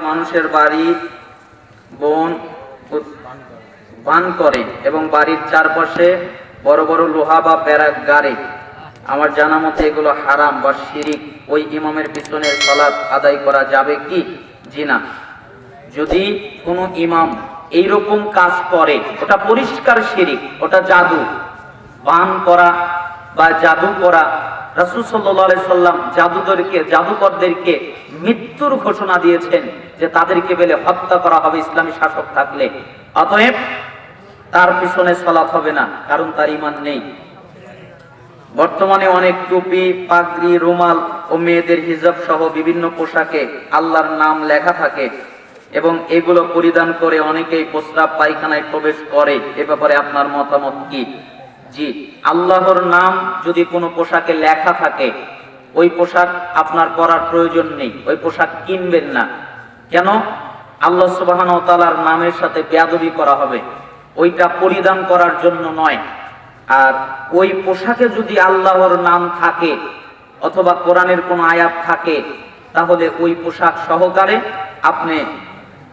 মানুষের বাড়ি বন বান করে এবং বাড়ির চারপাশে বড় বড় লোহা বা বেড়া গাড়ে, আমার জানা মতে এগুলো হারাম বা শিরিক। ওই ইমামের পিছনে সালাত আদায় করা যাবে কি? জি না। যদি কোনো ইমাম এইরকম কাজ করে, ওটা পরিষ্কার শিরিক, ওটা জাদু। বান করা বা জাদু করা, রাসূল সাল্লাল্লাহু আলাইহি সাল্লাম জাদুকরদেরকে মৃত্যুর ঘোষণা দিয়েছেন যে তাদেরকে বেলে হত্যা করা হবে ইসলামী শাসক থাকলে। অতএব তার পিছনে সালাত হবে না, কারণ তার ঈমান নেই। বর্তমানে অনেক টুপি, পাগড়ি, রুমাল ও মেয়েদের হিজাব সহ বিভিন্ন পোশাকে আল্লাহর নাম লেখা থাকে এবং এগুলো পরিধান করে অনেকেই প্রস্রাব পায়খানায় প্রবেশ করে। এ ব্যাপারে আপনার মতামত কি? জি, আল্লাহর নাম যদি কোনো পোশাকে লেখা থাকে, ওই পোশাক আপনার পরার প্রয়োজন নেই, ওই পোশাক কিনবেন না। কেন? আল্লাহ সুবহানাহু ওয়া তাআলার নামের সাথে বেয়াদবি করা হবে, ওইটা পরিধান করার জন্য নয়। আর ওই পোশাকে যদি আল্লাহর নাম থাকে অথবা কোরআনের কোনো আয়াত থাকে, তাহলে ওই পোশাক সহকারে আপনি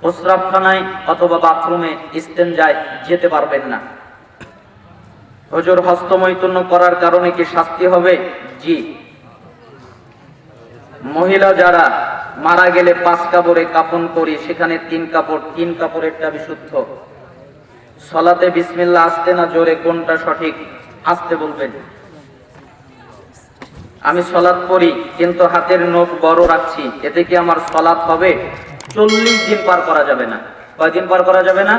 প্রস্রাবখানায় অথবা বাথরুমে ইস্তেনজায় যেতে পারবেন না। হুজুর, হস্তমৈথুন্য করার কারণে কি শাস্তি হবে? জি। মহিলা যারা মারা গেলে 5 কাপড়ে কাফন করি, সেখানে 3 কাপড়েরটা বিশুদ্ধ। সালাতে বিসমিল্লাহ আস্তে না জোরে, কোনটা সঠিক? আস্তে বলবেন। আমি সালাত পড়ি কিন্তু হাতের নখ বড় রাখছি, এতে কি আমার সালাত হবে? 40 দিন পার করা যাবে না। কয়দিন পার করা যাবে না?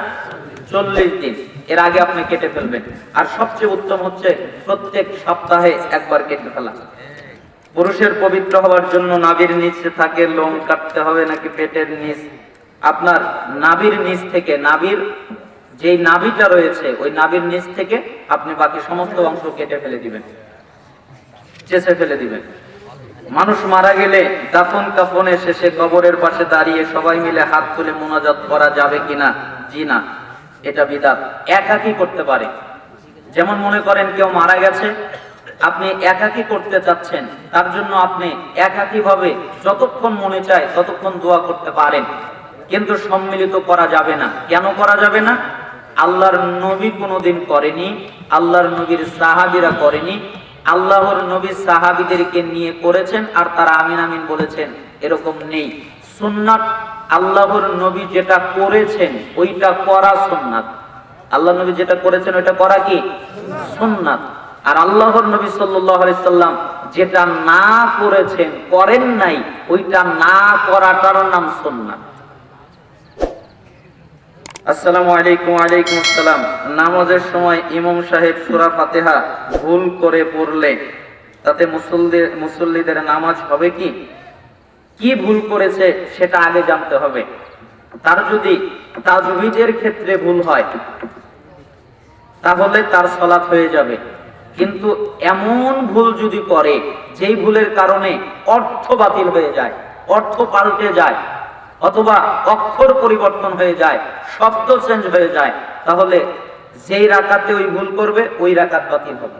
40 দিন। এর আগে আপনি কেটে ফেলবেন। আর সবচেয়ে উত্তম হচ্ছে প্রত্যেক সপ্তাহে একবার কেটে ফেলা। পুরুষের পবিত্র হওয়ার জন্য নাভির নিচে থাকে লোম কাটতে হবে নাকি পেটের নিচ? আপনার নাভির নিচ থেকে, নাভির যেই নাভিটা রয়েছে ওই নাভির নিচ থেকে আপনি বাকি সমস্ত অংশ কেটে ফেলে দিবেন, চেঁচে ফেলে দিবেন। মানুষ মারা গেলে দাফন কাফনের শেষে কবরের পাশে দাঁড়িয়ে সবাই মিলে হাত তুলে মুনাজাত করা যাবে কিনা? জি না, এটা বিদআত। একাকী করতে পারে। যেমন মনে করেন কেউ মারা গেছে, আপনি একাকী করতে চাচ্ছেন, তার জন্য আপনি একাকী ভাবে যতক্ষণ মনে চায় ততক্ষণ দোয়া করতে পারেন, কিন্তু সম্মিলিত করা যাবে না। কেন করা যাবে না? আল্লাহর নবী কোনোদিন করেনি, আল্লাহর নবীর সাহাবীরা করেনি। আল্লাহর নবী সাহাবীদেরকে নিয়ে করেছেন আর তারা আমিন আমিন বলেছেন, এরকম নেই। সুন্নাত, আল্লাহর নবী যেটা করেছেন ওইটা করা সুন্নাত। আল্লাহ নবী যেটা করেছেন ওইটা করা কি? সুন্নাত। আর আল্লাহর নবী সাল্লাল্লাহু আলাইহি সাল্লাম যেটা না করেছেন, করেন নাই, ওইটা না করাটার নাম সুন্নাত। আসসালামু আলাইকুম। ওয়ালাইকুম আসসালাম। নামাজের সময় ইমাম সাহেব সূরা ফাতিহা ভুল করে পড়লে তাতে মুসল্লিদের নামাজ হবে কি? কি ভুল করেছে সেটা আগে জানতে হবে। তার যদি তাজউীদের ক্ষেত্রে ভুল হয় তাহলে তার সালাত হয়ে যাবে, কিন্তু এমন ভুল যদি করে যেই ভুলের কারণে অর্থ বাতিল হয়ে যায়, অর্থ পাল্টে যায়, অথবা অক্ষর পরিবর্তন হয়ে যায়, শব্দ চেঞ্জ হয়ে যায়, তাহলে যেই রাকাতে ওই ভুল করবে ওই রাকাত বাতিল হবে।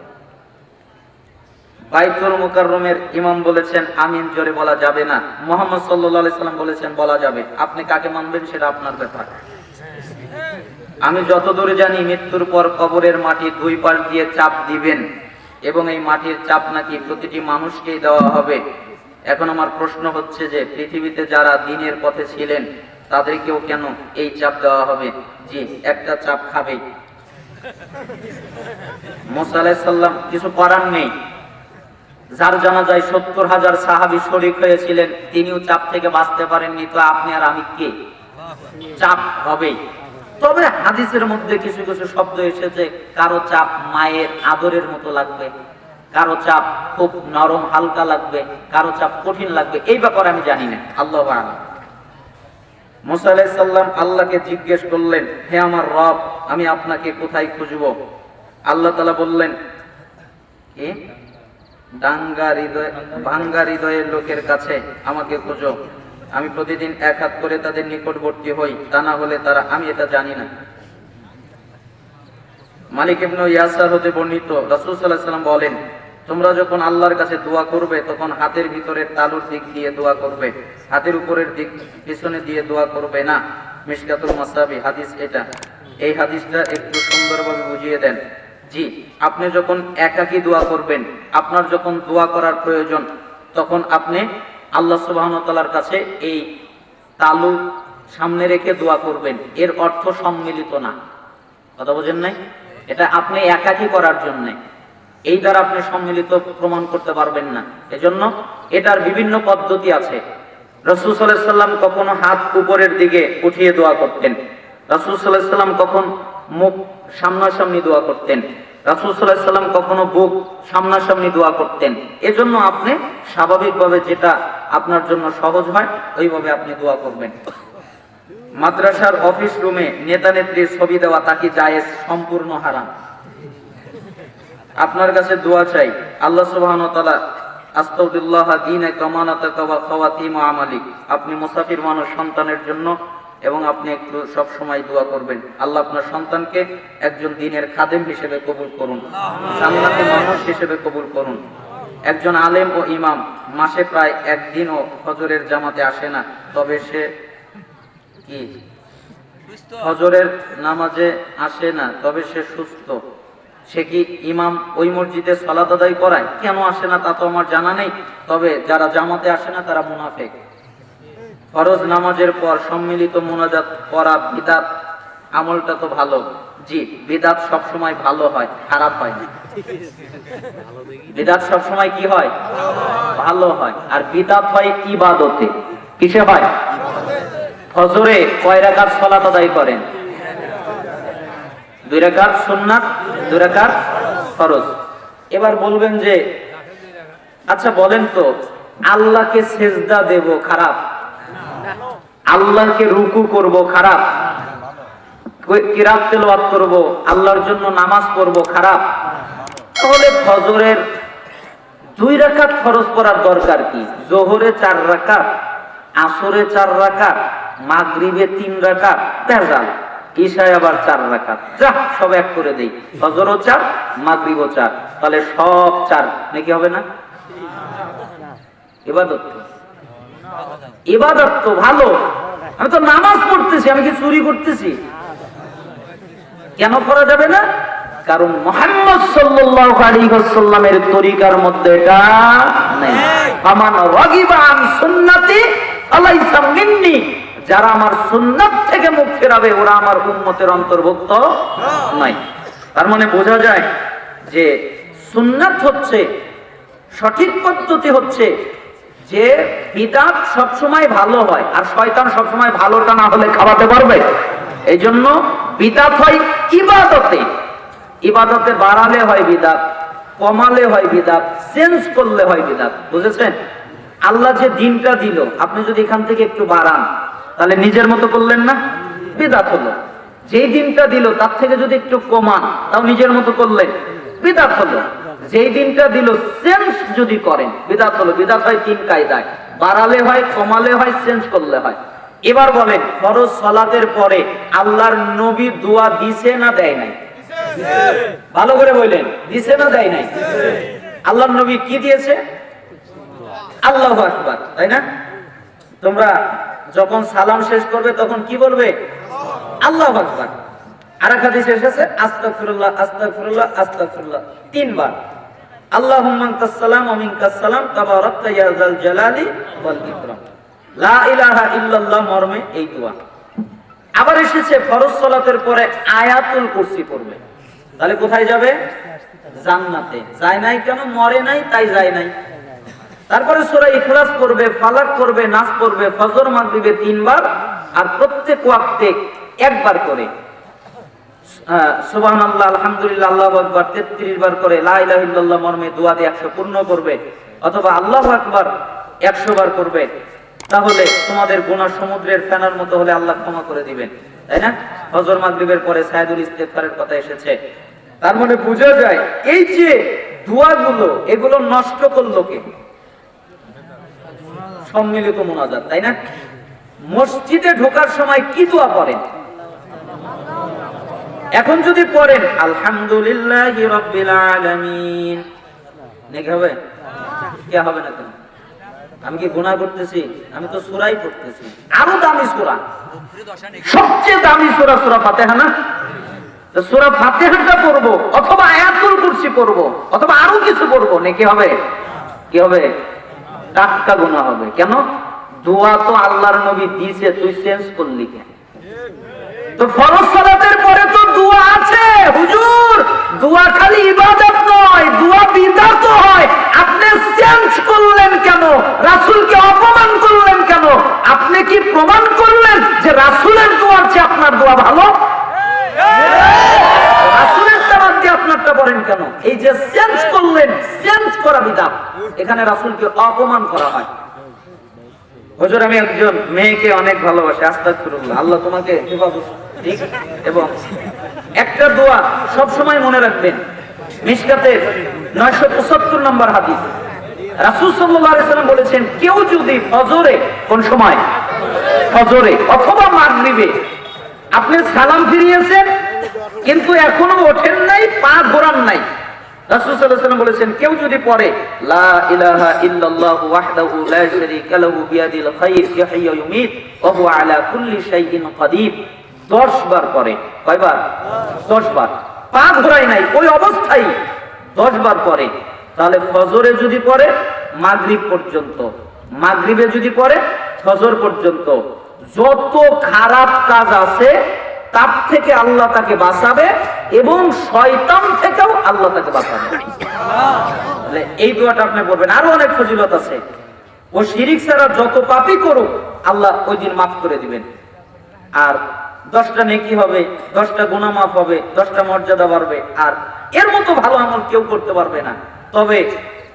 বাইতুল মুকাররমের ইমাম বলেছেন আমিন জোরে বলা যাবে না, মুহাম্মদ সাল্লাল্লাহু আলাইহি সাল্লাম বলেছেন বলা যাবে। আপনি কাকে মানবেন সেটা আপনার ব্যাপার। আমি যতদূর জানি মৃত্যুর পর কবরের মাটি 2 পাশ দিয়ে চাপ দিবেন এবং এই মাটির চাপ নাকি প্রতিটি মানুষকেই দেওয়া হবে। এখন আমার প্রশ্ন হচ্ছে যে পৃথিবীতে যারা দ্বীনের পথে ছিলেন তাদেরকেও কেন এই চাপ দেওয়া হবে? জি, একটা চাপ খাবেই। মুসা আলাইহিস সালাম কিছু করার নেই, যার জানাজায় 70,000 সাহাবী শরীক হয়েছিলেন, তিনিও চাপ থেকে বাঁচতে পারেননি, তো আপনি আর আমি কে? চাপ হবেই। তবে হাদিসের মধ্যে কিছু কিছু শব্দ এসেছে, কারো চাপ মায়ের আদরের মতো লাগবে, কারো চাপ খুব নরম হালকা লাগবে, কারো চাপ কঠিন লাগবে। এই ব্যাপারে আমি জানি না, আল্লাহু আ'লাম। মুসা আলাইহিস সালাম আল্লাহকে জিজ্ঞেস করলেন, হে আমার রব, আমি আপনাকে কোথায় খুঁজব? আল্লাহ তাআলা বললেন, কি? ভাঙ্গা হৃদয়ের লোকের কাছে আমাকে খুঁজো। আমি প্রতিদিন 1 হাত করে তাদের নিকটবর্তী হই, তা না হলে তারা, আমি এটা জানি না। মালিক ইবনে ইয়াসার হতে বর্ণিত, রাসূল সাল্লাল্লাহু আলাইহি ওয়াসাল্লাম বলেন, তোমরা যখন আল্লাহর কাছে দোয়া করবে তখন হাতের ভিতরের তালুর দিক দিয়ে দোয়া করবে, হাতের উপরের দিক পিছনে দিয়ে দোয়া করবে না। মিশকাতুল মাসাবি হাদিস এটা। এই হাদিসটা একটু সুন্দরভাবে বুঝিয়ে দেন। জি, আপনি যখন একাকী দোয়া করবেন, আপনার যখন দোয়া করার প্রয়োজন, তখন আপনি আল্লাহ সুবহানাহু ওয়া তাআলার কাছে এই তালু সামনে রেখে দোয়া করবেন। এর অর্থ সম্মিলিত না, কথা বোঝেন নাই? এটা আপনি একাকী করার জন্য, এই দ্বারা আপনি সম্মিলিত প্রমাণ করতে পারবেন না। এজন্য এটার বিভিন্ন পদ্ধতি আছে। রাসূল সাল্লাল্লাহু আলাইহি সাল্লাম কখনো হাত উপরের দিকে উঠিয়ে দোয়া করতেন, রাসূল সাল্লাল্লাহু আলাইহি সাল্লাম কখন মুখ সামনাসামনি দোয়া করতেন, রাসূল সাল্লাল্লাহু আলাইহি সাল্লাম কখনো বুক সামনাসামনি দোয়া করতেন। এজন্য আপনি স্বাভাবিকভাবে যেটা আপনার জন্য সহজ হয় ওইভাবে আপনি দোয়া করবেন। মাদ্রাসার অফিস রুমে নেতা নেত্রীর ছবি দেওয়া তা কি জায়েজ? সম্পূর্ণ হারাম। আপনার কাছে দোয়া চাই, আল্লাহ সুবহানাহু ওয়া তাআলা আস্তাগফিরুল্লাহ দীনাকা কামানাতাকা ওয়া খাওয়াতিম আমালিক। আপনি মুসাফির মানুষ, সন্তানের জন্য এবং আপনি একটু সব সময় দোয়া করবেন, আল্লাহ আপনার সন্তানকে একজন দ্বীনের খাদেম হিসেবে কবুল করুন, জান্নাতি মানুষ হিসেবে কবুল করুন। একজন আলেম ও ইমাম মাসে প্রায় একদিনও ফজরের জামাতে আসে না, তবে সে কি ফজরের নামাজে আসে না, তবে সে সুস্থ, সে কি ইমাম ওই মসজিদে সালাত আদায় করায়? কেন আসে না তা তো আমার জানা নেই, তবে যারা জামাতে আসে না তারা মুনাফিক। ফরজ নামাজের পর সম্মিলিত মুনাজাত করা বিদআত, আমলটা তো ভালো। জি, বিদআত সব সময় ভালো হয়, খারাপ হয় না। বিদআত সব সময় কি হয়? ভালো হয়। আর বিদআত হয় ইবাদতে। কিসে হয়? ফজরে কয় রাকাত সালাত আদায় করেন? 2 রাকাত সুন্নাত, 2 রাকাত ফরজ। এবার বলবেন যে আচ্ছা বলেন তো, আল্লাহকে সেজদা দেব খারাপ, আল্লাহকে রুকু করব খারাপ, কিরাত তেলাওয়াত করব, আল্লাহর জন্য নামাজ পড়ব খারাপ, তাহলে ফজরের 2 রাকাত ফরজ পড়ার দরকার কি? যোহরে 4 রাকাত, আসরে 4 রাকাত, মাগরিবে 3 রাকাত, ভেজাল। ঈশায় আবার 4 রাকাত, যা সব এক করে দেই, ফজরও 4, মাগরিবও 4, তাহলে সব 4 নাকি হবে না? ইবাদত তো, ইবাদত তো ভালো। আমি তো নামাজ পড়তেছি, আমি কি চুরি করতেছি? কেন করা যাবে না? কারণ মুহাম্মদ সাল্লাল্লাহু আলাইহি ওয়াসাল্লামের তরিকার মধ্যে এটা নেই। ফামান রাগিবা আন সুন্নতি ফালাইসা মিন্নি, যারা আমার সুন্নাত থেকে মুখ ফেরাবে ওরা আমার উম্মতের অন্তর্ভুক্ত নয়। তার মানে বোঝা যায় যে সুন্নাত হচ্ছে, সঠিক পদ্ধতি হচ্ছে যে বিদআত সবসময় ভালো হয়, আর শয়তান সবসময় ভালোটা না হলে খাওয়াতে পারবে। এই জন্য বিদআত হয় ইবাদতে, ইবাদতে বাড়ালে হয় বিদআত, কমালে হয় বিদআত, চেঞ্জ করলে হয় বিদআত। বুঝেছেন? আল্লাহ যে দিনটা দিল, আপনি যদি এখান থেকে একটু বাড়ান তাহলে নিজের মতো করলেন না, বিদআত হলো। যেই দিনটা দিল তার থেকে যদি একটু কমান তাও নিজের মতো করলেন, বিদআত হলো। যেই দিনটা দিল চেঞ্জ যদি করেন বিদআত হলো। বিদআত হয় 3 কায়দায়, বাড়ালে হয়, কমালে হয়, চেঞ্জ করলে হয়। এবার বলেন, ফরজ সালাতের পরে আল্লাহর নবী দোয়া দিছে না দেয় নাই? ভালো করে বললেন, দিছে না দেয় নাই? আল্লাহর নবী কি দিয়েছে? আল্লাহু আকবার, তাই না? তোমরা যখন সালাম শেষ করবে তখন কি বলবে? আল্লাহু আকবার। আর এক হাদিসে এসেছে আস্তাগফিরুল্লাহ আস্তাগফিরুল্লাহ আস্তাগফিরুল্লাহ 3 বার। আল্লাহুম্মা আনতাস সালাম ওয়া মিনকাস সালাম তাবারাকতা ইয়া যাল জালালি ওয়াল ইকরাম। লা ইলাহা ইল্লাল্লাহ মর্মে এই দোয়া। আবার এসেছে ফরজ সালাতের পরে আয়াতুল কুরসি পড়বে। তাহলে কোথায় যাবে? জান্নাতে। যায় নাই কেন? মরে নাই তাই যায় নাই। তারপরে সূরা ইখলাস পড়বে, ফালাক পড়বে, নাস পড়বে, ফজর মাগরিবে 3 বার, আর প্রত্যেক ওয়াক্তে 1 বার করে সুবহানাল্লাহ আলহামদুলিল্লাহ আল্লাহু আকবার 33 বার করে লা ইলাহা ইল্লাল্লাহ মর্মে দোয়া দিয়ে 100 পূর্ণ করবে, অথবা আল্লাহু আকবার 100 বার করবে। তাহলে তোমাদের গুনাহ সমুদ্রের ফেনার মতো হলে আল্লাহ ক্ষমা করে দিবেন, তাই না? ফজর মাগরিবের পরে সাইদুল ইস্তিগফারের কথা এসেছে। তার মানে বোঝা যায় এই যে দোয়াগুলো, এগুলো নষ্ট করলো কে? সম্মিলিত মুনাজাত, তাই না? মসজিদে ঢোকার সময় কি দোয়া পড়েন? এখন যদি পড়েন আলহামদুলিল্লাহি রাব্বিল আলামিন নেকি হবে? কে হবে না কেন? আমি কি গুনাহ করতেছি? আমি তো সূরাই পড়তেছি, আরো দামি সূরা, সবচেয়ে দামি সূরা সূরা ফাতিহা না? তো সূরা ফাতিহাটা পড়বো অথবা আয়াতুল কুরসি পড়বো অথবা আরো কিছু পড়বো, নেকি হবে? কি হবে? টাটকা গুনাহ হবে। কেন? দোয়া তো আল্লাহর নবী দিয়েছে, তুই চেঞ্জ করলি কেন? তো ফরজ সালাতের পরে তো দোয়া আছে হুজুর, দোয়া খালি ইবাদত নয়, দোয়া বিদআত হয়। আপনি চেঞ্জ করলেন কেন? রাসূলকে অপমান করলেন কেন? আপনি কি প্রমাণ করলেন যে রাসূলের দোয়ার চেয়ে আপনার দোয়া ভালো? রাসূলের তাবাদ দিয়ে আপনারটা পড়েন কেন? এই যে চেঞ্জ করলেন, চেঞ্জ করা বিদআত। এখানে রাসূলকে অপমান করা হয়। হুজুর আমি একজন মেয়েকে অনেক ভালোবাসি, আস্তাগফিরুল্লাহ, আল্লাহ তোমাকে হেফাজত ঠিক। এবং একটা দোয়া সব সময় মনে রাখবেন, মিশকাতের 975 নম্বর হাদিস, রাসূল সাল্লাল্লাহু আলাইহি ওয়াসাল্লাম বলেছেন, কেউ যদি ফজরে, কোন সময়? ফজরে অথবা মাগরিবে আপনি সালাম ফিরিয়েছেন কিন্তু এখনো ওঠেন নাই, পা ঘোরান নাই, রাসূল সাল্লাল্লাহু আলাইহি ওয়াসাল্লাম বলেছেন, কেউ যদি পড়ে লা ইলাহা ইল্লাল্লাহু ওয়াহদাহু লা শারীকা লাহু বিয়াদিল খায়র ইয়াহইয়ু ওয়া ইউমীত ওয়া হুয়া আলা কুল্লি শাইইন কাদির, 10 বার পড়ে। কয়বার? 10 বার। পা ঘোরায় নাই, ওই অবস্থায় 10 বার পড়ে, তাহলে ফজরে যদি পড়ে মাগরিব পর্যন্ত, মাগরিবে যদি পড়ে ফজর পর্যন্ত, যত খারাপ কাজ আছে তার থেকে আল্লাহ তাকে বাঁচাবে এবং শয়তান থেকেও আল্লাহ তাকে বাঁচাবে। তাহলে এই দোয়াটা আপনি পড়বেন। আরো অনেক ফজিলত আছে। ও শিরিক ছাড়া যত পাপই করুক আল্লাহ ওই দিন মাফ করে দিবেন। আর 10টা নেকি হবে, 10টা গুনাহ মাফ হবে, 10টা মর্যাদা বাড়বে। আর এর মতো ভালো আমল কেউ করতে পারবে না। তবে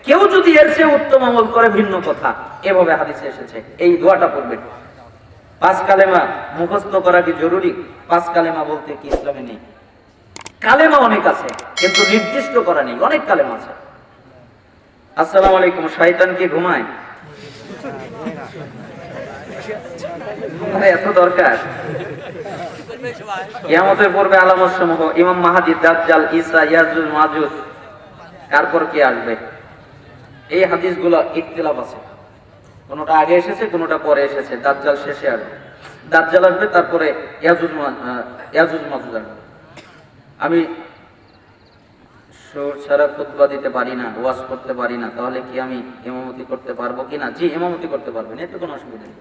কেউ যদি এর চেয়ে উত্তম আমল করে ভিন্ন কথা, এভাবে হাদিসে এসেছে। এই দোয়াটা পড়বেন। 5 কালেমা মুখস্থ করা কি জরুরি? 5 কালেমা বলতে কি ইসলামে নেই? কালেমা অনেক আছে কিন্তু নির্দিষ্ট করা নেই, অনেক কালেমা আছে। আসসালামু আলাইকুম, শয়তান কি ঘুমায়? এত দরকার? কিয়ামতের পূর্বে আলামত সমূহ, ইমাম মাহদী, দাজ্জাল, ঈসা, ইয়াজুজ মাজুজ, তারপর কি আসবে? এই হাদিসগুলো ইখতিলাফ আছে, কোনটা আগে এসেছে কোনটা পরে এসেছে। দাজ্জাল শেষে আসবে, দাজ্জাল আসবে, তারপরে ইয়াজুজ মাজুজ আসবে। আমি সারা খুতবা দিতে পারি না, ওয়াজ করতে পারি না, তাহলে কি আমি ইমামতি করতে পারবো কিনা? জি, ইমামতি করতে পারবেন, এতে কোনো অসুবিধা নেই।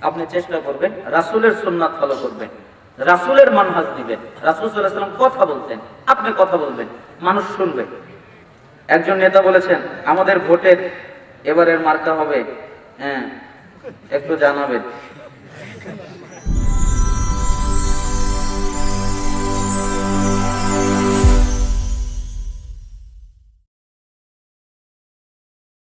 আপনি চেষ্টা করবেন, রাসূলের সুন্নাত ফলো করবেন, রাসূলের মানহাজ দিবেন। রাসূল সাল্লাল্লাহু আলাইহি ওয়াসাল্লাম কথা বলতেন, আপনি কথা বলবেন, মানুষ শুনবে। একজন নেতা বলেছেন, আমাদের ভোটের এবারের মার্কা হবে, হ্যাঁ একটু জানাবেন।